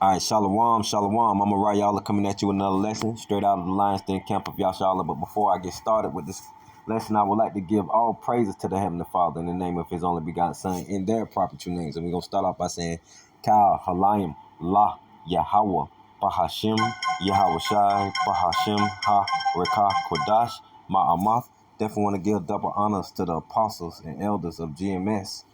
All right, shalom, shalom. I'm Y'all coming at you with another lesson straight out of the Lion's Den camp of Yashala. But before I get started with this lesson, I would like to give all praises to the Heavenly Father in the name of His only begotten Son in their proper true names. And we're going to start off by saying, Kal, Halayim, La, Yahweh, Bahashim, Yahweh Shai, Bahashim, Ha, Rekah, Kodash, Ma'amath. Definitely want to give double honors to the apostles and elders of GMS.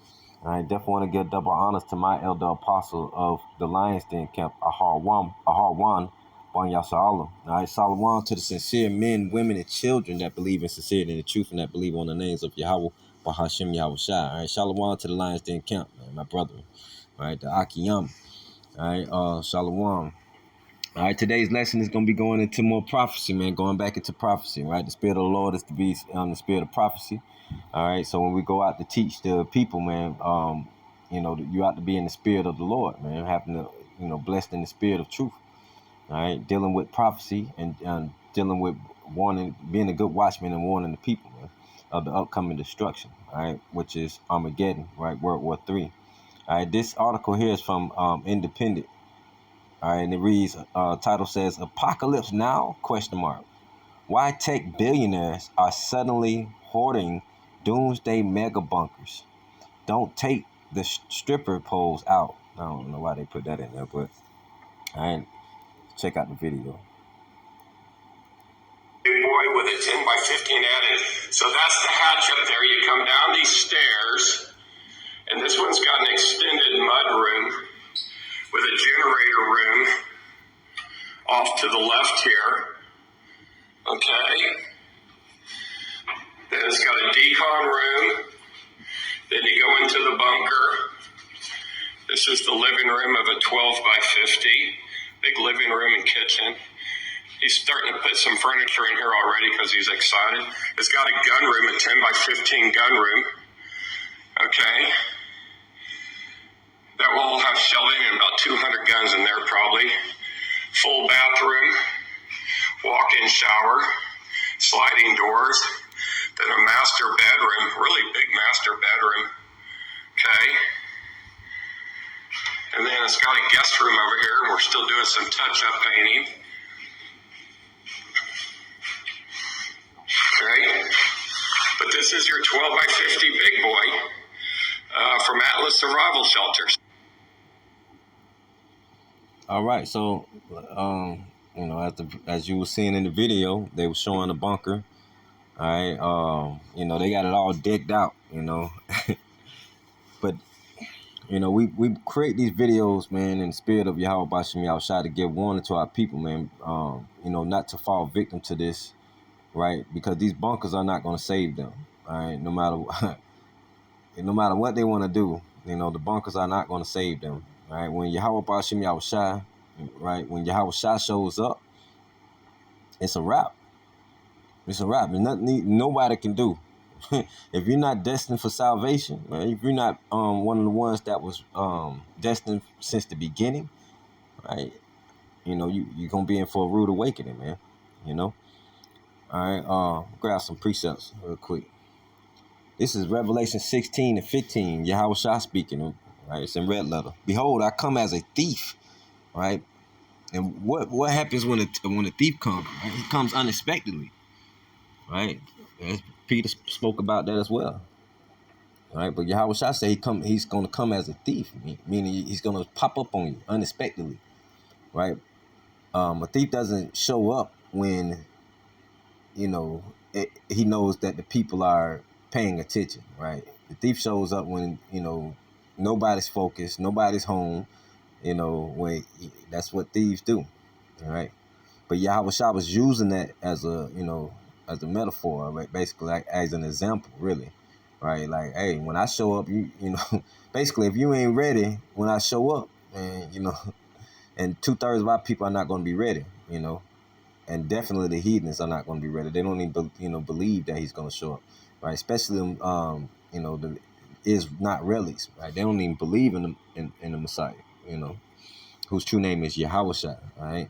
I definitely want to give double honors to my elder apostle of the Lion's Den camp, Aharwan, Bon Yasa'Allah. All right, Salawam to the sincere men, women, and children that believe in sincerity and the truth and that believe on the names of Yahweh, Bahashim, Yahweh Shai. All right, Shalom to the Lion's Den camp, man, my brother. All right, the Akiyam. All right, Shalom. All right, today's lesson is going to be going into more prophecy, man, going back into prophecy, right? The Spirit of the Lord is to be the spirit of prophecy. All right, so when we go out to teach the people, man, you ought to be in the spirit of the Lord, man, having to, blessed in the spirit of truth. All right, dealing with prophecy and dealing with warning, being a good watchman and warning the people, man, of the upcoming destruction, all right, which is Armageddon, right, World War III. All right, this article here is from Independent. All right, and it reads, title says, Apocalypse Now, ? Why tech billionaires are suddenly hoarding doomsday mega bunkers. Don't take the stripper poles out. I don't know why they put that in there, but check out the video. Big boy with a 10 by 15 attic. So that's the hatch up there. You come down these stairs, and this one's got an extended mud room with a generator room off to the left here. Okay. Then it's got a decon room. Then you go into the bunker. This is the living room of a 12 by 50. Big living room and kitchen. He's starting to put some furniture in here already because he's excited. It's got a gun room, a 10 by 15 gun room. Okay. That will all have shelving and about 200 guns in there probably. Full bathroom, walk-in shower, sliding doors. Then a master bedroom, really big master bedroom. Okay. And then it's got a guest room over here, and we're still doing some touch-up painting. Okay. But this is your 12 by 50 big boy from Atlas Survival Shelters. All right, so as you were seeing in the video, they were showing the bunker. All right, they got it all decked out, but we create these videos, man, in the spirit of Yahweh Bashim Yahushua to give warning to our people, man, not to fall victim to this, right? Because these bunkers are not going to save them, all right? No matter what they want to do, the bunkers are not going to save them, right? When Yahweh Bashim Yahushua, right, when Yahweh Shah shows up, it's a wrap. It's a wrap. There's nothing nobody can do. If you're not destined for salvation, right? If you're not one of the ones that was destined since the beginning, right? You're gonna be in for a rude awakening, man. All right. Grab some precepts real quick. This is Revelation 16 and 15. Yahweh Shah speaking. Right. It's in red letter. Behold, I come as a thief. Right. And what happens when a thief comes? Right? He comes unexpectedly. Right. As Peter spoke about that as well. All right, but Yahweh Shah say he's going to come as a thief, meaning he's going to pop up on you unexpectedly, right? A thief doesn't show up when, he knows that the people are paying attention, right? The thief shows up when, nobody's focused, nobody's home, when that's what thieves do, all right? But Yahweh Shah was using that as a metaphor, right? Basically, like as an example, really, right? Like, hey, when I show up, basically, if you ain't ready when I show up, and and 2/3 of our people are not going to be ready, and definitely the heathens are not going to be ready. They don't even, believe that he's going to show up, right? Especially, the is not relics, right? They don't even believe in the Messiah, whose true name is Yahweh Shah, right?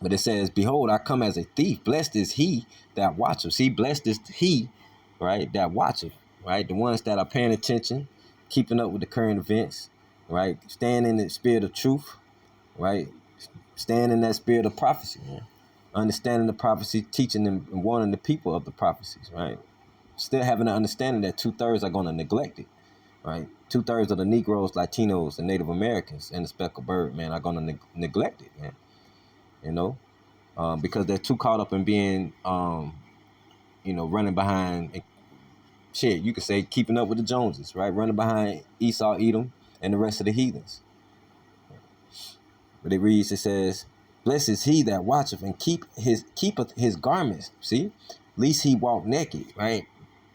But it says, behold, I come as a thief. Blessed is he that watcheth. See, blessed is he, right, that watcheth, right? The ones that are paying attention, keeping up with the current events, right? Staying in the spirit of truth, right? Staying in that spirit of prophecy, man. Understanding the prophecy, teaching them and warning the people of the prophecies, right? Still having an understanding that 2/3 are going to neglect it, right? 2/3 of the Negroes, Latinos, and Native Americans, and the speckled bird, man, are going to neglect it, man. You know, because they're too caught up in being, running behind. Shit, you could say keeping up with the Joneses, right? Running behind Esau, Edom, and the rest of the heathens. But it says, "Blessed is he that watcheth and keepeth his garments." See, least he walk naked, right?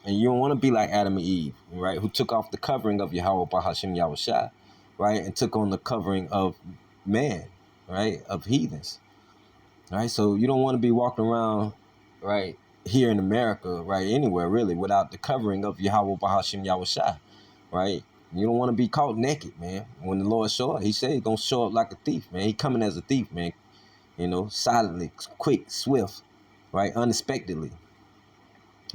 And you don't want to be like Adam and Eve, right? Who took off the covering of Yahweh Bahashim Yahushua, right? And took on the covering of man, right? Of heathens, right? So you don't want to be walking around, right? Here in America, right? Anywhere really, without the covering of Yahweh Bahashim Yahushua, right? You don't want to be caught naked, man. When the Lord show up, he said he's going to show up like a thief, man. He coming as a thief, man. Silently, quick, swift, right? Unexpectedly,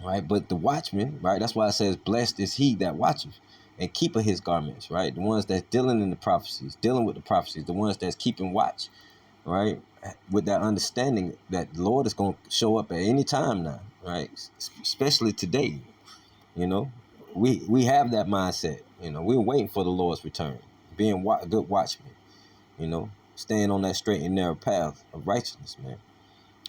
right? But the watchman, right? That's why it says, blessed is he that watcheth and keepeth his garments, right? The ones that's dealing with the prophecies, the ones that's keeping watch, right? With that understanding that the Lord is going to show up at any time now, right? Especially today, we have that mindset. We're waiting for the Lord's return, being a good watchmen, staying on that straight and narrow path of righteousness, man.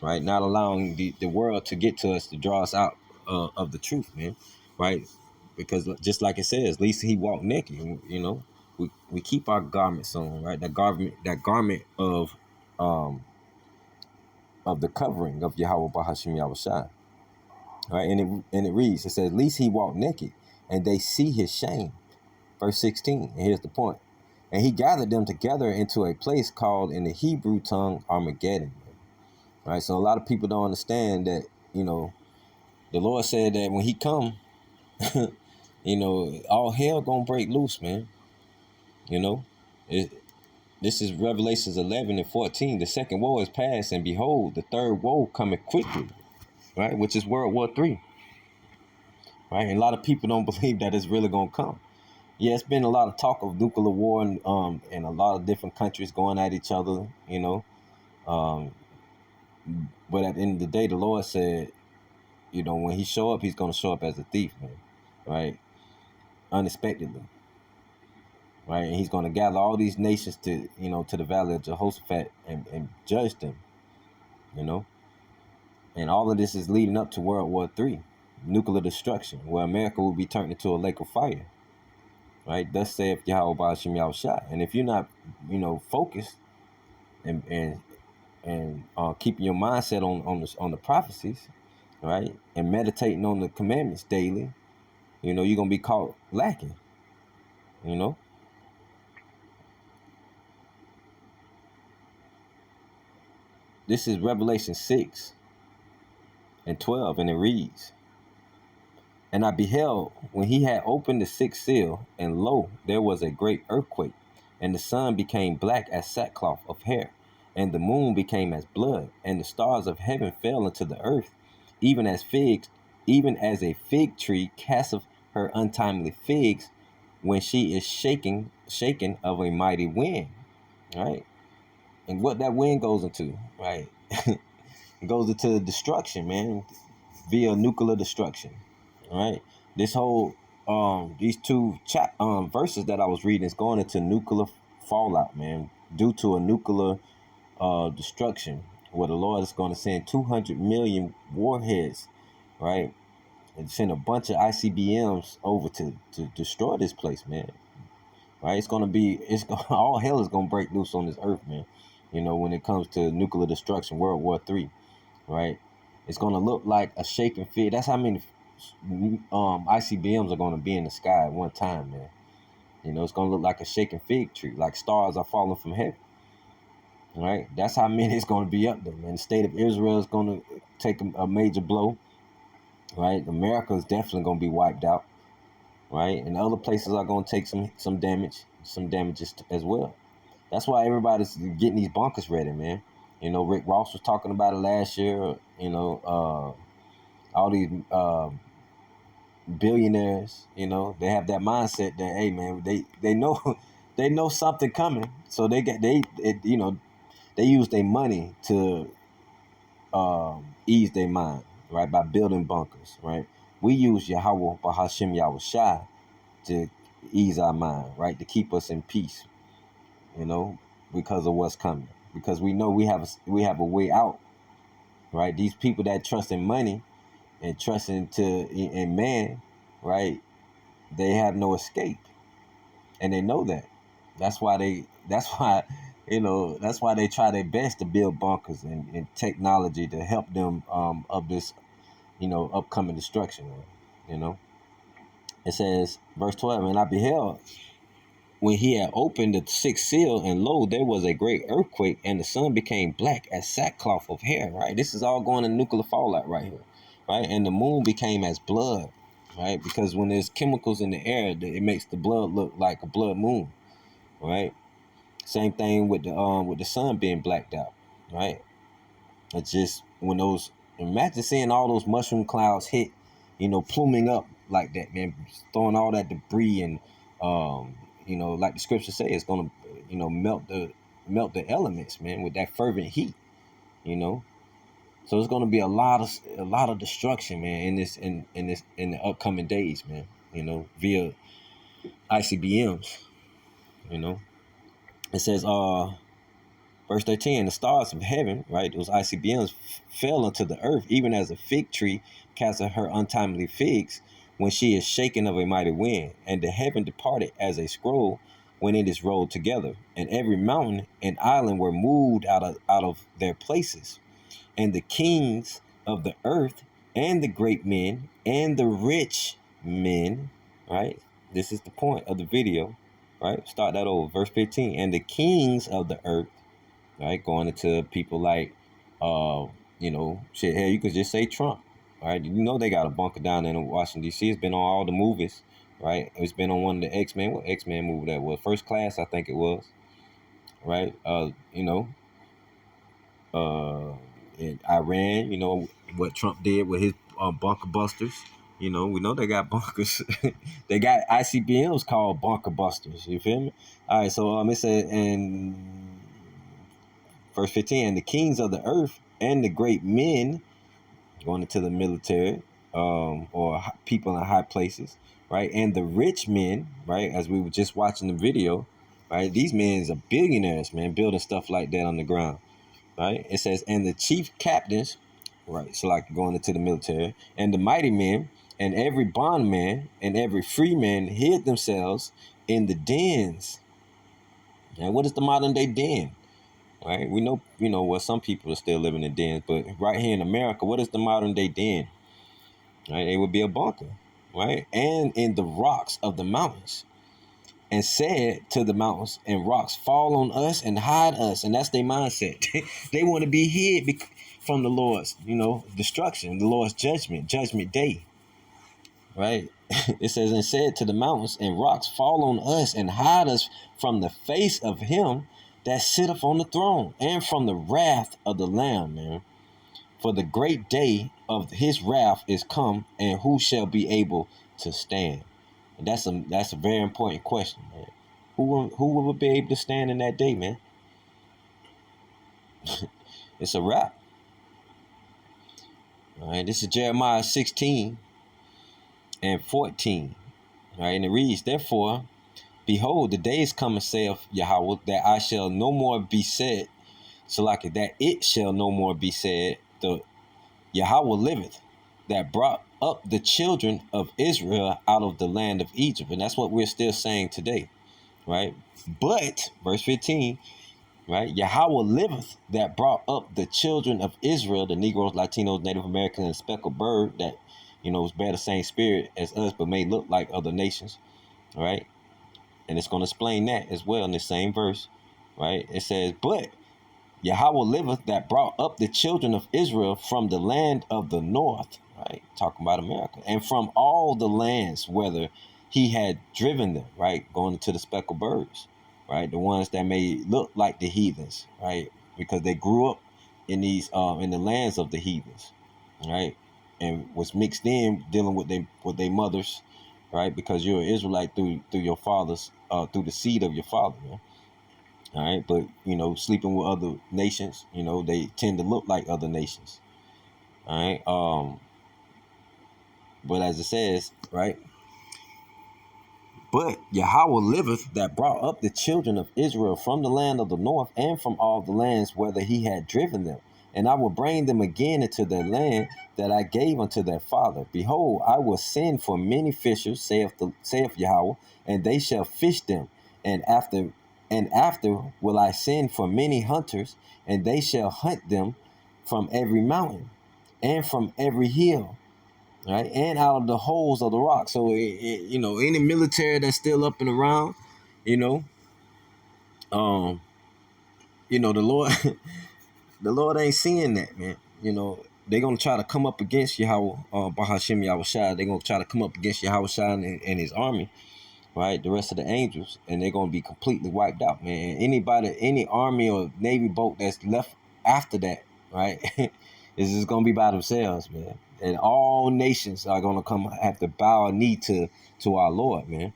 Right, not allowing the world to get to us, to draw us out of the truth, man. Right, because just like it says, at least he walked naked. We keep our garments on, right? That garment of the covering of Yahweh Bahashim Yahushua. Right, and it reads, it says, at least he walked naked, and they see his shame. Verse 16, and here's the point. And he gathered them together into a place called in the Hebrew tongue Armageddon. Right, so a lot of people don't understand that, the Lord said that when he come, all hell gonna break loose, man. This is Revelations 11 and 14. The second woe is past, and behold, the third woe cometh quickly, right? Which is World War III, right? And a lot of people don't believe that it's really gonna come. Yeah, it's been a lot of talk of nuclear war and a lot of different countries going at each other, but at the end of the day, the Lord said, when he show up, he's going to show up as a thief, man, right? Unexpectedly, right? And he's going to gather all these nations to the valley of Jehoshaphat and judge them, And all of this is leading up to World War III, nuclear destruction, where America will be turned into a lake of fire, right? Thus saith Yahweh Ba'ashim Yahushua. And if you're not, focused and keeping your mindset on the prophecies, right, and meditating on the commandments daily, you're gonna be caught lacking. This is Revelation 6 and 12, and it reads, "And I beheld when he had opened the sixth seal, and lo, there was a great earthquake, and the sun became black as sackcloth of hair, and the moon became as blood, and the stars of heaven fell into the earth, even as a fig tree casteth her untimely figs when she is shaken of a mighty wind." Right? And what that wind goes into, right? It goes into destruction, man, via nuclear destruction. Right? This whole these two verses that I was reading is going into nuclear fallout, man, due to a nuclear destruction, where the Lord is going to send 200 million warheads, right, and send a bunch of ICBMs over to destroy this place, man. Right? All hell is gonna break loose on this earth, man. When it comes to nuclear destruction, World War III, right? It's gonna look like a shaking fig. That's how many ICBMs are gonna be in the sky at one time, man. It's gonna look like a shaking fig tree, like stars are falling from heaven. Right? That's how many it's gonna be up there, man. The state of Israel is gonna take a major blow. Right? America is definitely gonna be wiped out. Right? And other places are gonna take some damages as well. That's why everybody's getting these bunkers ready, man. Rick Ross was talking about it last year. All these billionaires, they have that mindset that, hey, man, they know they know something coming, so they use their money to ease their mind, right, by building bunkers, right. We use Yahweh Bahashim Yahushai to ease our mind, right, to keep us in peace, because of what's coming, because we know we have a way out, right. These people that trust in money and trust in man, right, they have no escape, and they know that. That's why they try their best to build bunkers and technology to help them of this, upcoming destruction. It says, verse 12, and I beheld when he had opened the sixth seal, and lo, there was a great earthquake, and the sun became black as sackcloth of hair. Right, this is all going to nuclear fallout right here, right, and the moon became as blood, right, because when there's chemicals in the air, it makes the blood look like a blood moon, right. Same thing with the sun being blacked out, right. It's just when imagine seeing all those mushroom clouds hit, pluming up like that, man, throwing all that debris and, like the scripture says, it's gonna, melt the elements, man, with that fervent heat, So it's gonna be a lot of destruction, man, in the upcoming days, man, via ICBMs, It says, verse 13, the stars of heaven, right, those ICBMs fell unto the earth, even as a fig tree casteth her untimely figs when she is shaken of a mighty wind. And the heaven departed as a scroll when it is rolled together. And every mountain and island were moved out of their places. And the kings of the earth and the great men and the rich men, right, this is the point of the video, right, start that over, verse 15, and the kings of the earth, right, going into people like, shit, hell, you could just say Trump, right? They got a bunker down there in Washington, D.C. It's been on all the movies, right? It's been on one of the X-Men. What X-Men movie that was? First Class, I think it was, right? In Iran, what Trump did with his bunker busters. We know they got bunkers. They got ICBMs called bunker busters. You feel me? All right, so it said in verse 15, and the kings of the earth and the great men, going into the military, or people in high places, right, and the rich men, right, as we were just watching the video, right, these men are billionaires, man, building stuff like that on the ground, right. It says, and the chief captains, right, so like going into the military, and the mighty men, and every bondman and every free man hid themselves in the dens. And what is the modern day den? Right, we know, well, some people are still living in dens, but right here in America, what is the modern day den? Right, it would be a bunker, right, and in the rocks of the mountains, and said to the mountains and rocks, fall on us and hide us, and that's their mindset. They want to be hid from the Lord's, destruction, the Lord's judgment day, right. It says, and said to the mountains and rocks, fall on us and hide us from the face of him that sitteth on the throne, and from the wrath of the Lamb, man. For the great day of his wrath is come, and who shall be able to stand? And that's a very important question, man. Who will be able to stand in that day, man? It's a wrap. All right, this is Jeremiah 16 and 14. All right, and it reads, therefore, behold, the days come, saith Yahweh, that I shall no more be said, so like it, that it shall no more be said, the Yahweh liveth, that brought up the children of Israel out of the land of Egypt. And that's what we're still saying today, right? But, verse 15, right, Yahweh liveth, that brought up the children of Israel, the Negroes, Latinos, Native Americans, and speckled bird, that, bear the same spirit as us, but may look like other nations, right? And it's going to explain that as well in the same verse, right? It says, but Yahweh liveth, that brought up the children of Israel from the land of the north, right? Talking about America, and from all the lands whither he had driven them, right? Going to the speckled birds, right? The ones that may look like the heathens, right? Because they grew up in these in the lands of the heathens, right? And was mixed in dealing with their mothers, right? Because you're an Israelite through your father's through the seed of your father, man. All right, but sleeping with other nations, they tend to look like other nations. All right, but as it says, right. But Yahweh liveth, that brought up the children of Israel from the land of the north and from all the lands whither he had driven them. And I will bring them again into their land that I gave unto their father. Behold, I will send for many fishers, saith Yahweh, and they shall fish them. And after will I send for many hunters, and they shall hunt them from every mountain and from every hill, right, and out of the holes of the rock. So any military that's still up and around, you know, um, the Lord, the Lord ain't seeing that, man. They're gonna try to come up against Yahweh, Bahashim Yahushua. They're gonna try to come up against Yahushua and his army, right? The rest of the angels, and they're gonna be completely wiped out, man. Any army or navy boat that's left after that, right, is just gonna be by themselves, man. And all nations are gonna have to bow a knee to our Lord, man.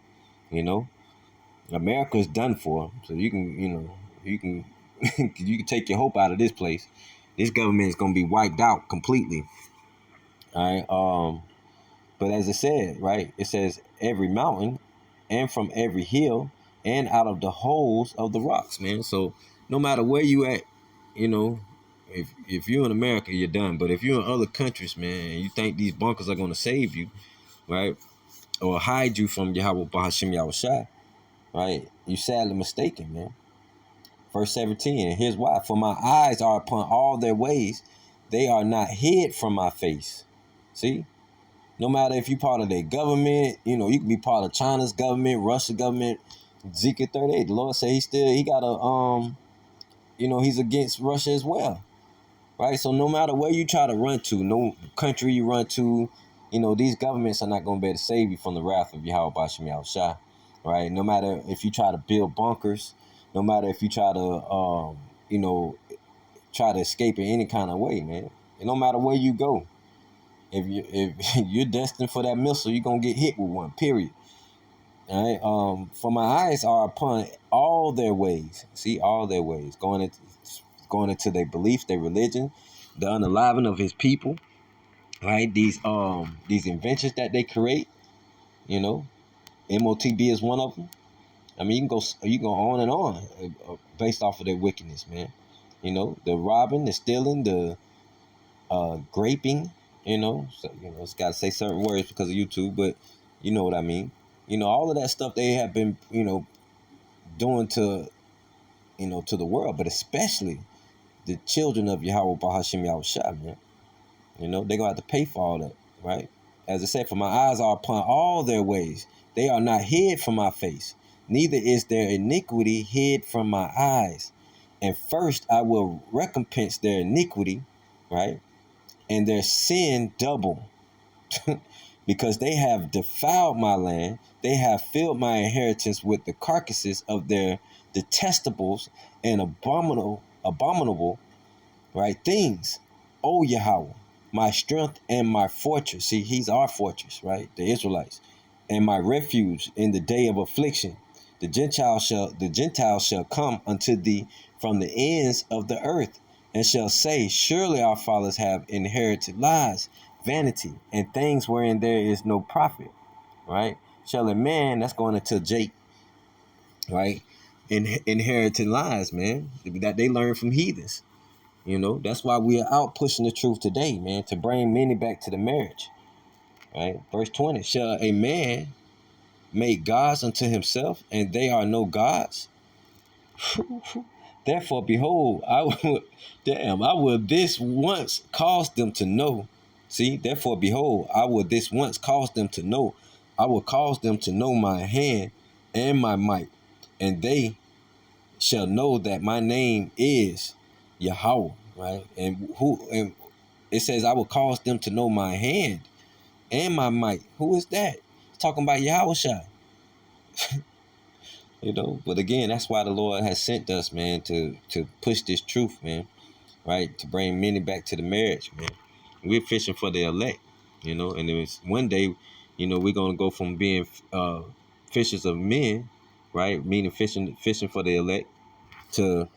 America's done for, so you can you can take your hope out of this place. This government is gonna be wiped out completely. All right. But as it said, right, it says every mountain and from every hill and out of the holes of the rocks, man. So no matter where you at, if you're in America, you're done. But if you're in other countries, man, and you think these bunkers are going to save you, right, or hide you from Yahweh Bahashim Yahushua, right, you sadly mistaken, man. Verse 17, and here's why. For my eyes are upon all their ways. They are not hid from my face. See? No matter if you're part of their government, you can be part of China's government, Russia's government. Ezekiel 38, the Lord said he got a he's against Russia as well, right? So no matter where you try to run to, no country you run to, these governments are not going to be able to save you from the wrath of Yahweh Bashim Yahushua, right? No matter if you try to build bunkers, no matter if you try to try to escape in any kind of way, man. And no matter where you go, if you're destined for that missile, you're gonna get hit with one. Period. All right. For my eyes are upon all their ways. See, all their ways, going into their beliefs, their religion, the unaliving of his people. Right. These inventions that they create. MOTB is one of them. I mean, you can go on and on based off of their wickedness, man. The robbing, the stealing, the graping, it's got to say certain words because of YouTube, but you know what I mean. All of that stuff they have been, doing to the world, but especially the children of Yahweh Bahashim Yahushua, man. They're gonna have to pay for all that, right? As I said, for my eyes are upon all their ways. They are not hid from my face, neither is their iniquity hid from my eyes. And first I will recompense their iniquity, right? And their sin double. Because they have defiled my land, they have filled my inheritance with the carcasses of their detestables and abominable, right, things. O Yahweh, my strength and my fortress. See, he's our fortress, right? The Israelites. And my refuge in the day of affliction. The Gentiles shall come unto thee from the ends of the earth, and shall say, surely our fathers have inherited lies, vanity, and things wherein there is no profit, right? Shall a man, that's going into Jake, right, inherited lies, man, that they learn from heathens. That's why we are out pushing the truth today, man, to bring many back to the marriage, right? Verse 20, shall a man make gods unto himself, and they are no gods? Therefore, behold, I will this once cause them to know. See, therefore, behold, I will this once cause them to know. I will cause them to know my hand and my might, and they shall know that my name is Yahweh, right? And it says, I will cause them to know my hand and my might. Who is that? It's talking about Yahushua. But again, that's why the Lord has sent us, man, to push this truth, man, right? To bring many back to the marriage, man. We're fishing for the elect, and it's one day, we're going to go from being fishers of men, right? Meaning fishing for the elect, to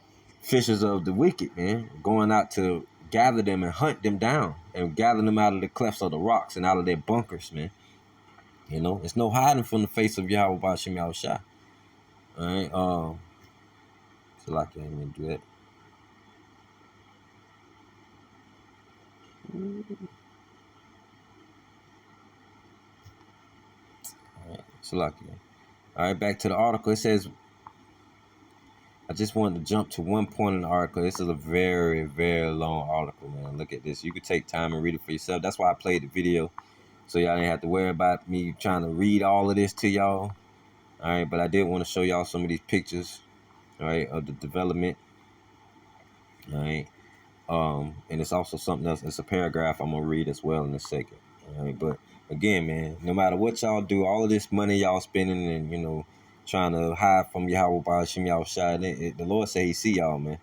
fishers of the wicked, man, going out to gather them and hunt them down and gather them out of the clefts of the rocks and out of their bunkers, man. You know, it's no hiding from the face of Yahweh Bashim Yahushua. All right, so like I ain't do that. All right, so like, all right, back to the article. It says, I just wanted to jump to one point in the article. This is a very, very long article, man. Look at this. You could take time and read it for yourself. That's why I played the video, so y'all didn't have to worry about me trying to read all of this to y'all. All right, but I did want to show y'all some of these pictures, all right, of the development. All right, and it's also something else. It's a paragraph I'm gonna read as well in a second. All right, but again, man, no matter what y'all do, all of this money y'all spending and, you know, trying to hide from Yahweh Bashim Yahushua, the Lord say He see y'all, man,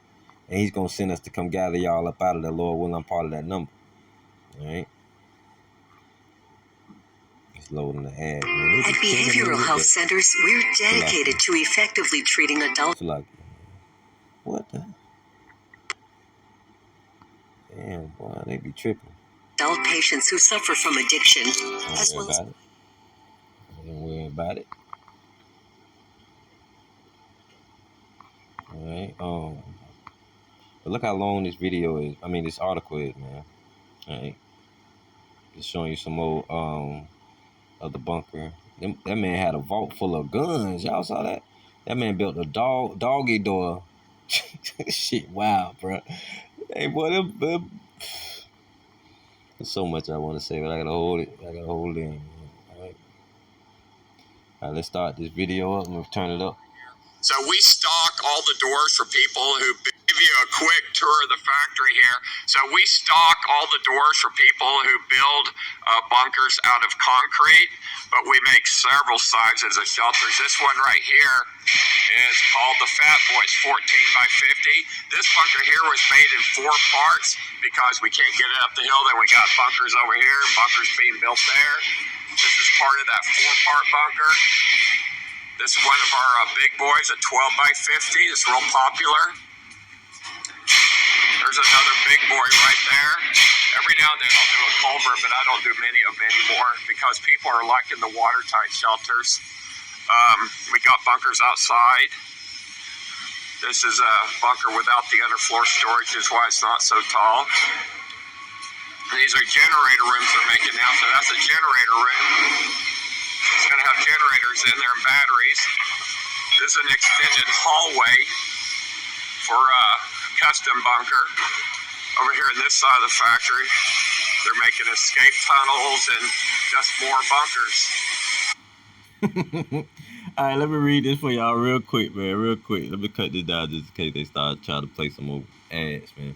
and He's gonna send us to come gather y'all up out of that. Lord willing, I'm part of that number. All right. It's loading the ad, man. At behavioral health centers, we're dedicated to effectively treating adults. Like, what the? Damn, boy, they be tripping. Adult patients who suffer from addiction, as well as. Don't worry about it. All right. But look how long this video is. I mean, this article is, man. All right. Just showing you some more of the bunker. That man had a vault full of guns. Y'all saw that? That man built a doggy door. Shit, wow, bro. Hey, boy, there's so much I want to say, but I gotta hold it. I gotta hold it in. All right. All right, let's start this video up and we'll turn it up. So we stock all the doors for people who give you a quick tour of the factory here. So we stock all the doors for people who build bunkers out of concrete, but we make several sizes of shelters. This one right here is called the Fat Boy. It's 14 by 50. This bunker here was made in 4 parts because we can't get it up the hill. Then we got bunkers over here, bunkers being built there. This is part of that 4-part bunker. This is one of our big boys, a 12 by 50. It's real popular. There's another big boy right there. Every now and then I'll do a culvert, but I don't do many of them anymore because people are liking the watertight shelters. We got bunkers outside. This is a bunker without the underfloor storage, is why it's not so tall. These are generator rooms they're making now, so that's a generator room. It's going to have generators in there and batteries. This is an extended hallway for a custom bunker. Over here on this side of the factory, they're making escape tunnels and just more bunkers. All right, let me read this for y'all real quick, man. Real quick. Let me cut this down just in case they start trying to play some more ads, man.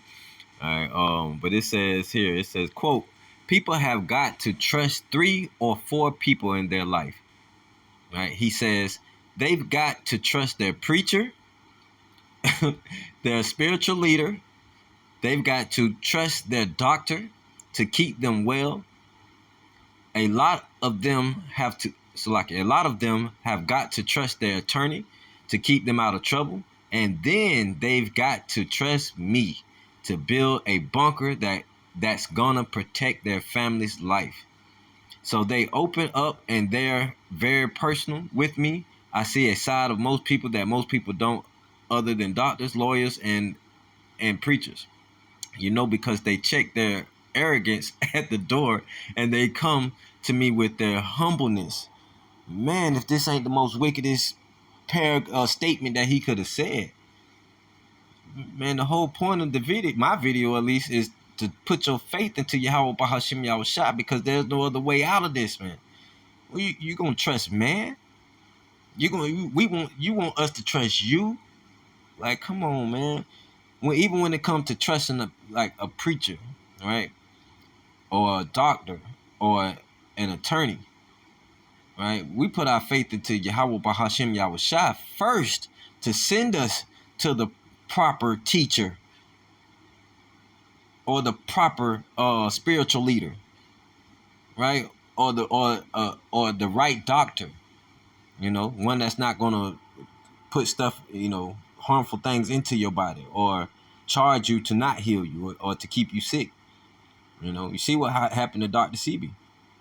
All right, but it says here, it says, quote, people have got to trust 3 or 4 people in their life. Right? He says they've got to trust their preacher, their spiritual leader. They've got to trust their doctor to keep them well. A lot of them have got to trust their attorney to keep them out of trouble. And then they've got to trust me to build a bunker that's gonna protect their family's life. So they open up and they're very personal with me. I see a side of most people that most people don't, other than doctors, lawyers, and preachers. You know, because they check their arrogance at the door and they come to me with their humbleness. Man, if this ain't the most wickedest statement that he could have said. Man, the whole point of the video, my video at least, is to put your faith into Yahweh Bahashim Yahushua, because there's no other way out of this, man. You gonna trust man? You want us to trust you? Like, come on, man. Even when it comes to trusting a preacher, right, or a doctor, or an attorney, right? We put our faith into Yahweh Bahashim Yahushua first to send us to the proper teacher or the proper spiritual leader, right? Or the right doctor, you know, one that's not gonna put stuff, harmful things into your body, or charge you to not heal you, or to keep you sick. You see what happened to Dr. Sebi.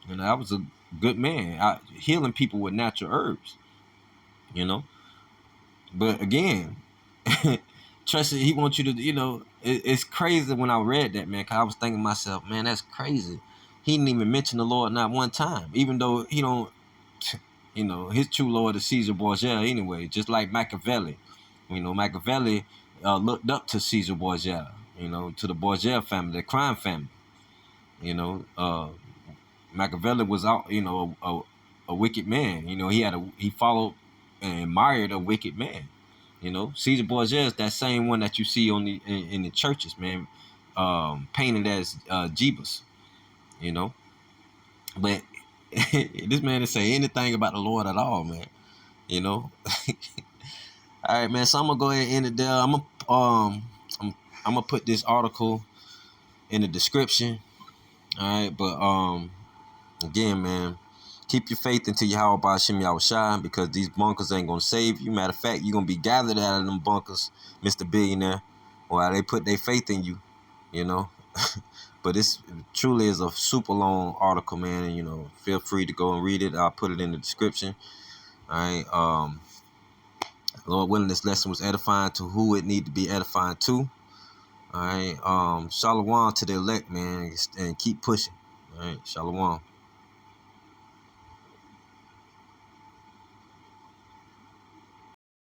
That was a good man, healing people with natural herbs. But again, trust it, he wants you to, it's crazy when I read that, man, because I was thinking to myself, man, that's crazy. He didn't even mention the Lord not one time, even though he don't, his true Lord is Caesar Borgia anyway, just like Machiavelli. Machiavelli looked up to Caesar Borgia, to the Borgia family, the crime family. Machiavelli was out, a wicked man. He followed and admired a wicked man. Caesar Borgia is that same one that you see on in the churches, man, painted as Jeebus. But this man didn't say anything about the Lord at all, man. All right, man. So I'm gonna go ahead and end it there. I'm gonna put this article in the description. All right, but again, man, keep your faith until Yahweh Ba'Shem Yahushua, because these bunkers ain't gonna save you. Matter of fact, you're gonna be gathered out of them bunkers, Mr. Billionaire, while they put their faith in you. But this truly is a super long article, man. And feel free to go and read it. I'll put it in the description. All right. Lord willing, this lesson was edifying to who it need to be edifying to. All right. Shalom to the elect, man, and keep pushing. All right. Shalom.